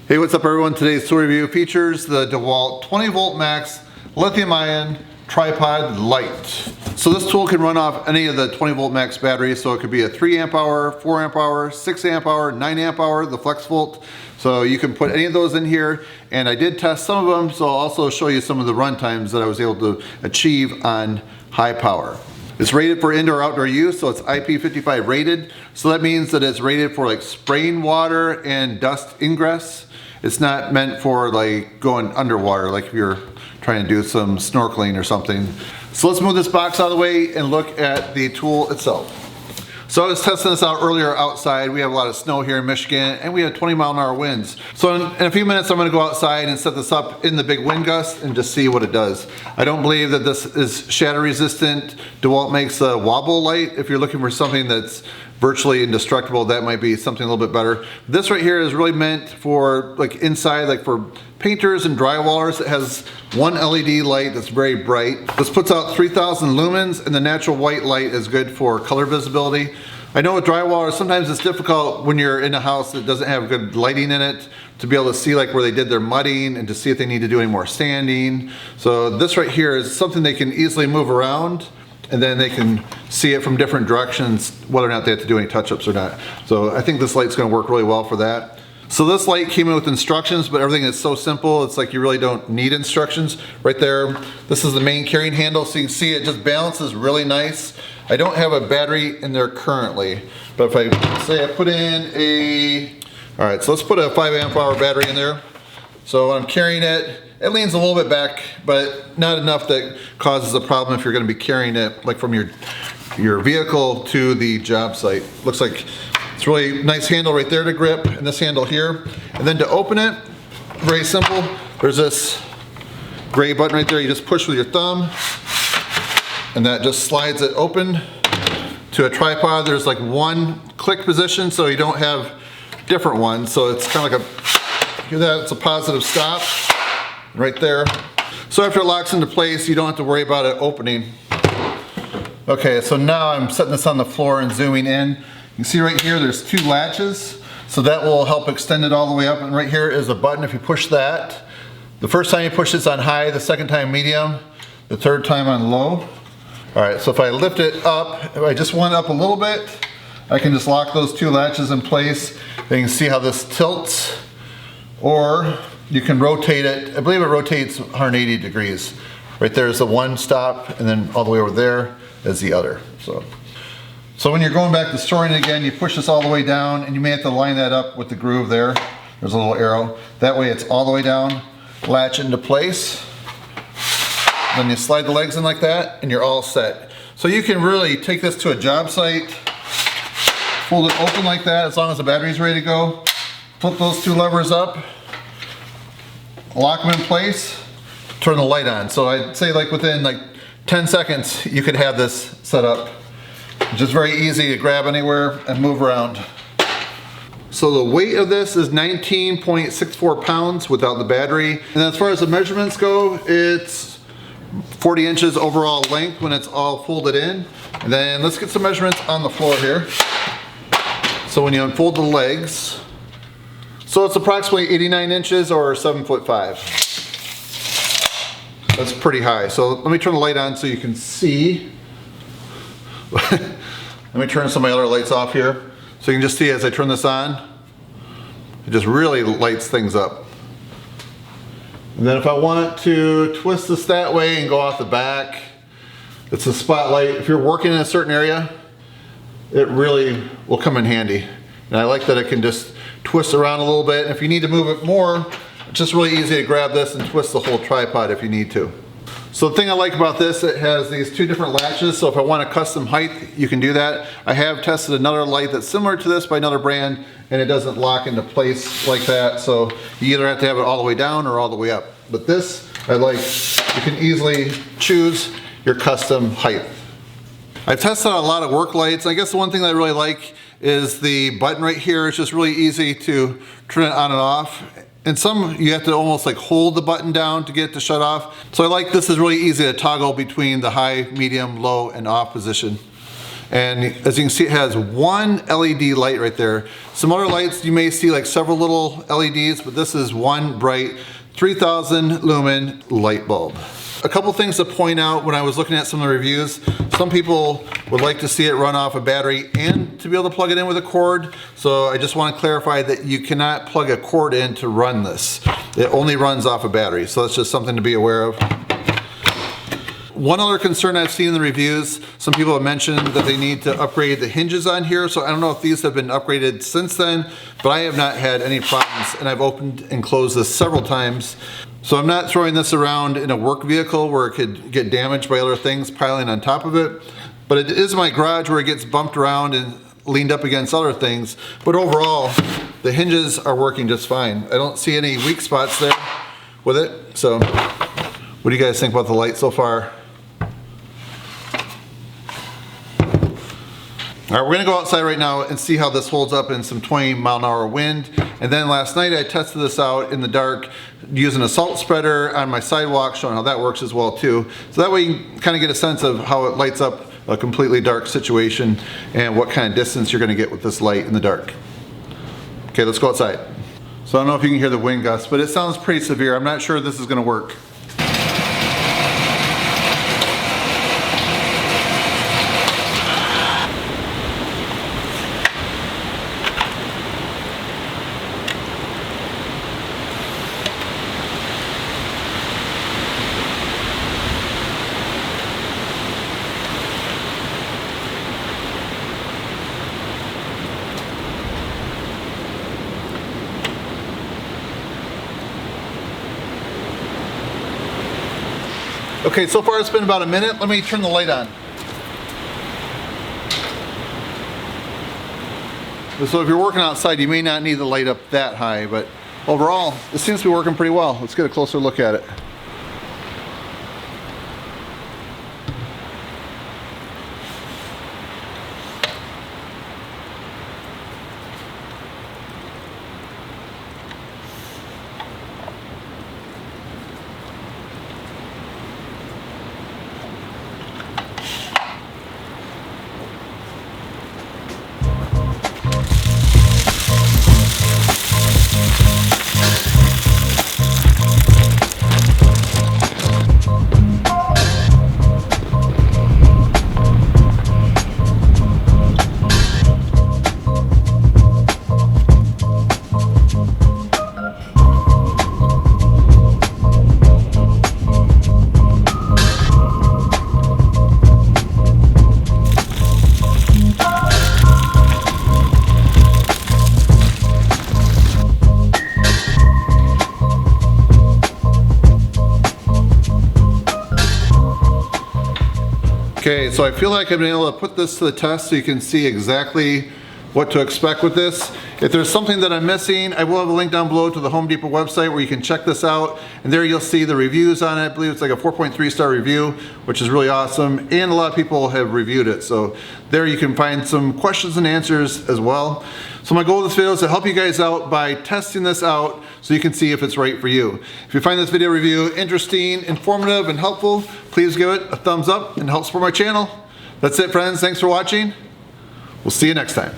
Hey, what's up everyone? Today's tool review features the Dewalt 20 volt max lithium ion tripod light. So this tool can run off any of the 20 volt max batteries, so it could be a 3 amp hour, 4 amp hour, 6 amp hour, 9 amp hour, the flex volt. So you can put any of those in here, and I did test some of them, so I'll also show you some of the run times that I was able to achieve on high power. It's rated for indoor outdoor use, so it's IP55 rated. So that means that it's rated for like spraying water and dust ingress. It's not meant for like going underwater, like if you're trying to do some snorkeling or something. So let's move this box out of the way and look at the tool itself. So I was testing this out earlier outside. We have a lot of snow here in Michigan and we have 20-mile-an-hour winds. So in a few minutes I'm going to go outside and set this up in the big wind gust and just see what it does. I don't believe that this is shatter resistant. Dewalt makes a wobble light. If you're looking for something that's virtually indestructible, that might be something a little bit better. This right here is really meant for like inside, like for painters and drywallers. It has one LED light that's very bright. This puts out 3000 lumens, and the natural white light is good for color visibility. I know with drywallers, sometimes it's difficult when you're in a house that doesn't have good lighting in it to be able to see like where they did their mudding and to see if they need to do any more sanding. So this right here is something they can easily move around, and then they can see it from different directions, whether or not they have to do any touch-ups or not. So I think this light's gonna work really well for that. So this light came in with instructions, but everything is so simple, it's like you really don't need instructions. Right there, this is the main carrying handle, so you can see it just balances really nice. I don't have a battery in there currently, but if I say I put in all right, so let's put a 5 amp hour battery in there. So when I'm carrying it, it leans a little bit back, but not enough that causes a problem if you're gonna be carrying it like from your vehicle to the job site. Looks like it's really nice handle right there to grip, and this handle here. And then to open it, very simple. There's this gray button right there. You just push with your thumb, and that just slides it open to a tripod. There's like one click position, so you don't have different ones. So it's kind of like hear that? It's a positive stop right there. So after it locks into place, you don't have to worry about it opening. Okay, so now I'm setting this on the floor and zooming in. You can see right here there's two latches, so that will help extend it all the way up, and right here is a button. If you push that, the first time you push this on high, the second time medium, the third time on low. Alright, so if I lift it up, if I just want it up a little bit, I can just lock those two latches in place. Then you can see how this tilts, or you can rotate it. I believe it rotates 180 degrees. Right there is the one stop, and then all the way over there is the other. So when you're going back to storing it again, you push this all the way down, and you may have to line that up with the groove there. There's a little arrow. That way it's all the way down, latch into place. Then you slide the legs in like that, and you're all set. So you can really take this to a job site, fold it open like that as long as the battery's ready to go. Flip those two levers up, lock them in place, turn the light on. So I'd say like within like 10 seconds, you could have this set up. Just very easy to grab anywhere and move around. So the weight of this is 19.64 pounds without the battery. And as far as the measurements go, it's 40 inches overall length when it's all folded in. And then let's get some measurements on the floor here. So when you unfold the legs, so it's approximately 89 inches or 7'5". That's pretty high. So let me turn the light on so you can see. Let me turn some of my other lights off here. So you can just see as I turn this on, it just really lights things up. And then if I want to twist this that way and go off the back, it's a spotlight. If you're working in a certain area, it really will come in handy. And I like that it can just twist around a little bit. If you need to move it more, it's just really easy to grab this and twist the whole tripod if you need to. So the thing I like about this, it has these two different latches, so if I want a custom height, you can do that. I have tested another light that's similar to this by another brand, and it doesn't lock into place like that, so you either have to have it all the way down or all the way up. But this, I like, you can easily choose your custom height. I've tested out a lot of work lights. I guess the one thing that I really like is the button right here. It's just really easy to turn it on and off. And some you have to almost like hold the button down to get it to shut off. So I like this is really easy to toggle between the high, medium, low, and off position. And as you can see, it has one LED light right there. Some other lights you may see like several little LEDs, but this is one bright 3000 lumen light bulb. A couple things to point out when I was looking at some of the reviews. Some people would like to see it run off a battery and to be able to plug it in with a cord. So I just want to clarify that you cannot plug a cord in to run this. It only runs off a battery. So that's just something to be aware of. One other concern I've seen in the reviews, some people have mentioned that they need to upgrade the hinges on here. So I don't know if these have been upgraded since then, but I have not had any problems, and I've opened and closed this several times. So I'm not throwing this around in a work vehicle where it could get damaged by other things piling on top of it. But it is my garage where it gets bumped around and leaned up against other things. But overall, the hinges are working just fine. I don't see any weak spots there with it. So what do you guys think about the light so far? All right, we're gonna go outside right now and see how this holds up in some 20-mile-an-hour wind. And then last night I tested this out in the dark using a salt spreader on my sidewalk, showing how that works as well too. So that way you can kind of get a sense of how it lights up a completely dark situation and what kind of distance you're gonna get with this light in the dark. Okay, let's go outside. So I don't know if you can hear the wind gusts, but it sounds pretty severe. I'm not sure this is gonna work. Okay, so far it's been about a minute. Let me turn the light on. So if you're working outside, you may not need the light up that high, but overall, it seems to be working pretty well. Let's get a closer look at it. Okay, so I feel like I've been able to put this to the test so you can see exactly what to expect with this. If there's something that I'm missing, I will have a link down below to the Home Depot website where you can check this out. And there you'll see the reviews on it. I believe it's like a 4.3 star review, which is really awesome. And a lot of people have reviewed it. So there you can find some questions and answers as well. So my goal of this video is to help you guys out by testing this out so you can see if it's right for you. If you find this video review interesting, informative, and helpful, please give it a thumbs up and help support my channel. That's it, friends. Thanks for watching. We'll see you next time.